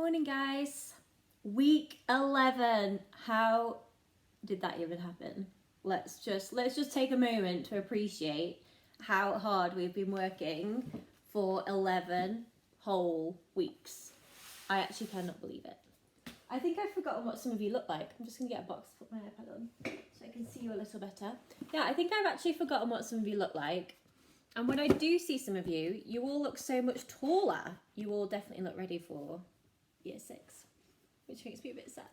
Morning, guys. Week 11. How did that even happen? Let's just take a moment to appreciate how hard we've been working for 11 whole weeks. I actually cannot believe it. I think I've forgotten what some of you look like. I'm just going to get a box to put my iPad on so I can see you a little better. Yeah, I think I've actually forgotten what some of you look like. And when I do see some of you, you all look so much taller. You all definitely look ready for year 6, which makes me a bit sad.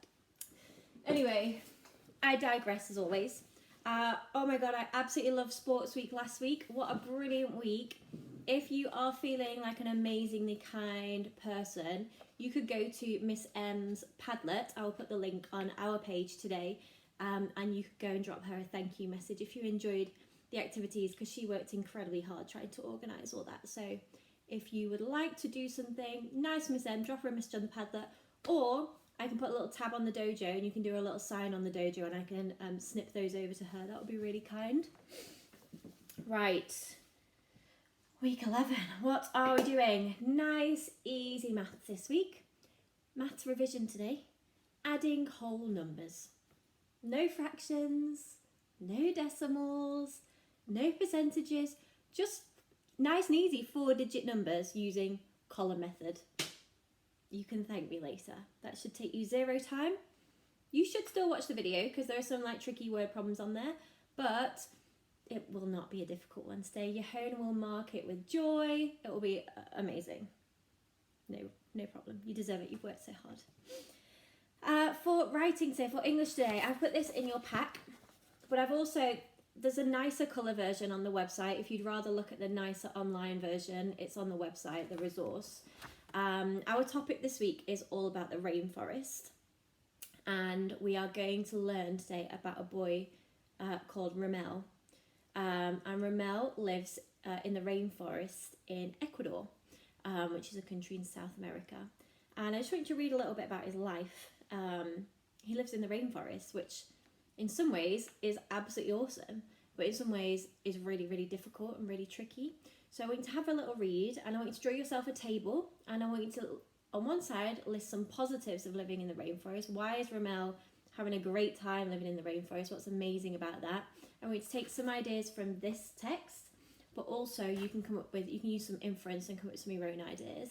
Anyway, I digress as always. Oh my god, I absolutely loved Sports Week last week. What a brilliant week. If you are feeling like an amazingly kind person, you could go to Miss M's Padlet. I'll put the link on our page today, and you could go and drop her a thank you message if you enjoyed the activities, because she worked incredibly hard trying to organise all that. So if you would like to do something nice, Miss M, drop her a message on the Padlet, or I can put a little tab on the dojo and you can do a little sign on the dojo and I can snip those over to her. That would be really kind. Right. Week 11. What are we doing? Nice, easy maths this week. Maths revision today. Adding whole numbers. No fractions, no decimals, no percentages, just nice and easy 4-digit numbers using column method. You can thank me later. That should take you 0 time. You should still watch the video because there are some tricky word problems on there, but it will not be a difficult one today. Your hone will mark it with joy. It will be amazing. No problem. You deserve it. You've worked so hard. For writing today, for English today, I've put this in your pack, but there's a nicer colour version on the website. If you'd rather look at the nicer online version, it's on the website, the resource. Our topic this week is all about the rainforest, and we are going to learn today about a boy called Ramel. And Ramel lives in the rainforest in Ecuador, which is a country in South America. And I just want you to read a little bit about his life. He lives in the rainforest, which in some ways is absolutely awesome, but in some ways is really, really difficult and really tricky. So I want you to have a little read, and I want you to draw yourself a table, and I want you to, on one side, list some positives of living in the rainforest. Why is Ramel having a great time living in the rainforest? What's amazing about that? I want you to take some ideas from this text, but also you can use some inference and come up with some of your own ideas.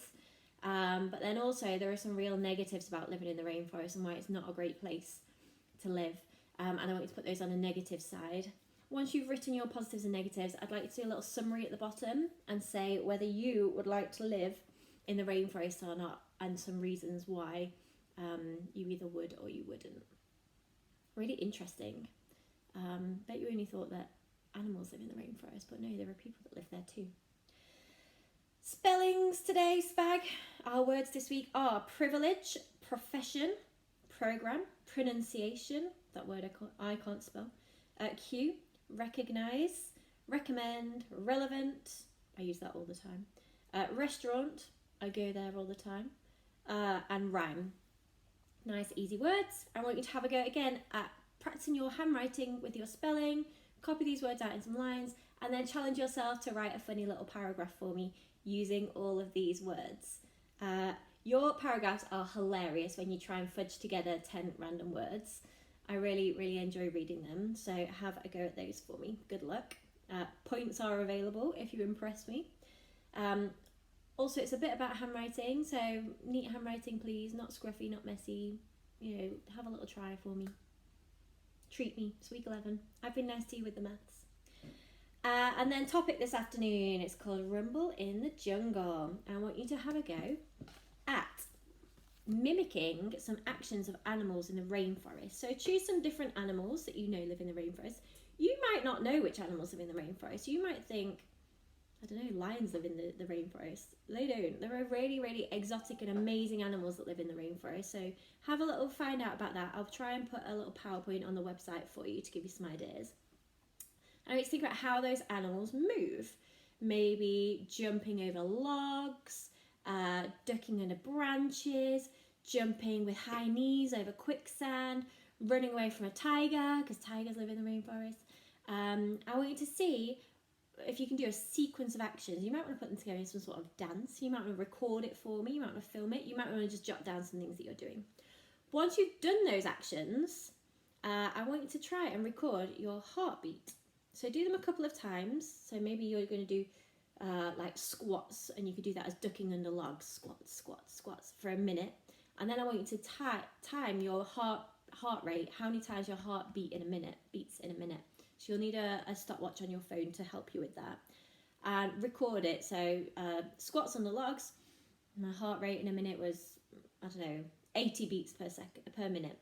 But then also there are some real negatives about living in the rainforest and why it's not a great place to live. And I want you to put those on a negative side. Once you've written your positives and negatives, I'd like you to do a little summary at the bottom and say whether you would like to live in the rainforest or not, and some reasons why you either would or you wouldn't. Really interesting. Bet you only thought that animals live in the rainforest, but no, there are people that live there too. Spellings today, Spag. Our words this week are privilege, profession, program, pronunciation, that word I can't spell, cue, recognise, recommend, relevant, I use that all the time, restaurant, I go there all the time, and rhyme. Nice easy words. I want you to have a go again at practicing your handwriting with your spelling, copy these words out in some lines, and then challenge yourself to write a funny little paragraph for me using all of these words. Your paragraphs are hilarious when you try and fudge together 10 random words. I really, really enjoy reading them, so have a go at those for me. Good luck. Points are available if you impress me. Also, it's a bit about handwriting, so neat handwriting, please. Not scruffy, not messy. Have a little try for me. Treat me. It's week 11. I've been nice to you with the maths. And then topic this afternoon, it's called Rumble in the Jungle. I want you to have a go at mimicking some actions of animals in the rainforest. So choose some different animals that you know live in the rainforest. You might not know which animals live in the rainforest. You might think, I don't know, lions live in the rainforest. They don't. There are really, really exotic and amazing animals that live in the rainforest. So have a little find out about that. I'll try and put a little PowerPoint on the website for you to give you some ideas. And I want you to think about how those animals move. Maybe jumping over logs, ducking under branches, jumping with high knees over quicksand, running away from a tiger, because tigers live in the rainforest. I want you to see if you can do a sequence of actions, you might want to put them together in some sort of dance. You might want to record it for me. You might want to film it. You might want to just jot down some things that you're doing. Once you've done those actions, I want you to try and record your heartbeat. So do them a couple of times. So maybe you're going to do like squats, and you could do that as ducking under logs. Squats, squats, squats for a minute. And then I want you to time your heart rate, how many times your heart beats in a minute. So you'll need a stopwatch on your phone to help you with that. And record it. So squats on the logs, my heart rate in a minute was, I don't know, 80 beats per minute.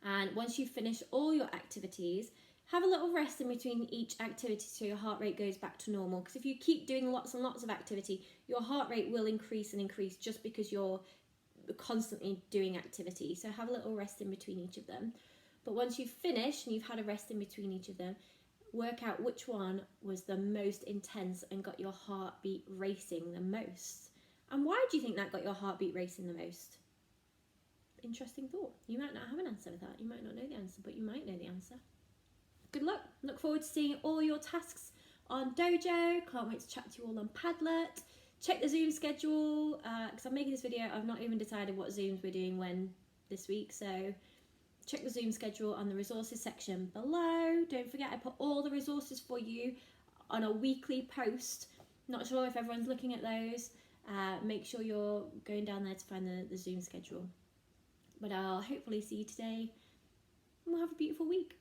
And once you finish all your activities, have a little rest in between each activity so your heart rate goes back to normal. Because if you keep doing lots and lots of activity, your heart rate will increase and increase just because you're constantly doing activity. So have a little rest in between each of them. But once you've finished and you've had a rest in between each of them, work out which one was the most intense and got your heartbeat racing the most. And why do you think that got your heartbeat racing the most? Interesting thought. You might not have an answer with that. You might not know the answer, but you might know the answer. Good luck. Look forward to seeing all your tasks on Dojo. Can't wait to chat to you all on Padlet. Check the Zoom schedule, because I'm making this video. I've not even decided what Zooms we're doing when this week, so check the Zoom schedule on the resources section below. Don't forget, I put all the resources for you on a weekly post. Not sure if everyone's looking at those. Make sure you're going down there to find the Zoom schedule. But I'll hopefully see you today, and we'll have a beautiful week.